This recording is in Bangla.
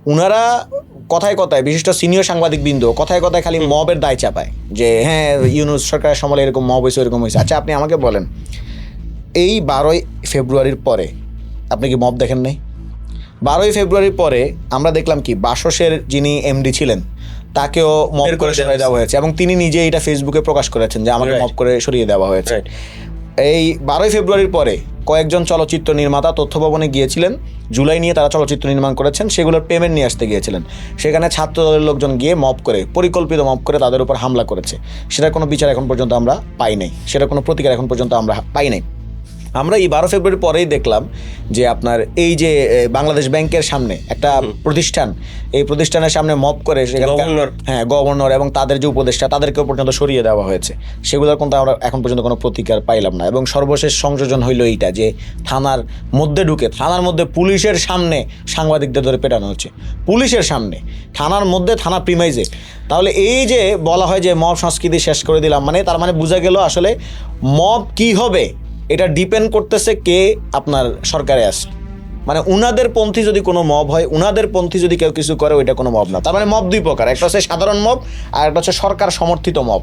উনারা কথায় কথায় বিশিষ্ট সিনিয়র সাংবাদিকবৃন্দ কথায় কথায় খালি মবের দায় চাপায় যে হ্যাঁ ইউনূস সরকারের সময় এরকম মব হয়েছে এরকম হয়েছে। আচ্ছা আপনি আমাকে বলেন, এই 12ই ফেব্রুয়ারির পরে আপনি কি মব দেখেন নাই? 12ই ফেব্রুয়ারির পরে আমরা দেখলাম কি বাসসের যিনি এমডি ছিলেন তাকেও মব করে সরিয়ে দেওয়া হয়েছে, এবং তিনি নিজে এটা ফেসবুকে প্রকাশ করেছেন যে আমাকে মব করে সরিয়ে দেওয়া হয়েছে। এই 12ই ফেব্রুয়ারির পরে কয়েকজন চলচ্চিত্র নির্মাতা তথ্য ভবনে গিয়েছিলেন, জুলাই নিয়ে তারা চলচ্চিত্র নির্মাণ করেছেন, সেগুলোর পেমেন্ট নিয়ে আসতে গিয়েছিলেন। সেখানে ছাত্রদলের লোকজন গিয়ে মব করে, পরিকল্পিত মব করে তাদের উপর হামলা করেছে। সেটার কোনো বিচার এখন পর্যন্ত আমরা পাই নাই, সেটার কোনো প্রতিকার এখন পর্যন্ত আমরা পাই নাই। আমরা এই 12 ফেব্রুয়ারি পরেই দেখলাম যে আপনার এই যে বাংলাদেশ ব্যাংকের সামনে একটা প্রতিষ্ঠান, এই প্রতিষ্ঠানের সামনে মব করে গভর্নর এবং তাদের যে উপদেষ্টা তাদেরকেও পর্যন্ত সরিয়ে দেওয়া হয়েছে। সেগুলোর কিন্তু আমরা এখন পর্যন্ত কোনো প্রতিকার পাইলাম না। এবং সর্বশেষ সংযোজন হইল এইটা যে থানার মধ্যে ঢুকে, থানার মধ্যে পুলিশের সামনে সাংবাদিকদের ধরে পেটানো হচ্ছে, পুলিশের সামনে, থানার মধ্যে, থানা প্রিমাইজে। তাহলে এই যে বলা হয় যে মব সংস্কৃতি শেষ করে দিলাম, মানে তার মানে বোঝা গেল আসলে মব কি হবে এটা ডিপেন্ড করতেছে কে আপনার সরকারে আসে। মানে উনাদের পন্থী যদি কোনো মব হয়, উনাদের পন্থী যদি কেউ কিছু করে, ওইটা কোনো মব না। তার মানে মব দুই প্রকার, একটা হচ্ছে সাধারণ মব আর একটা হচ্ছে সরকার সমর্থিত মব।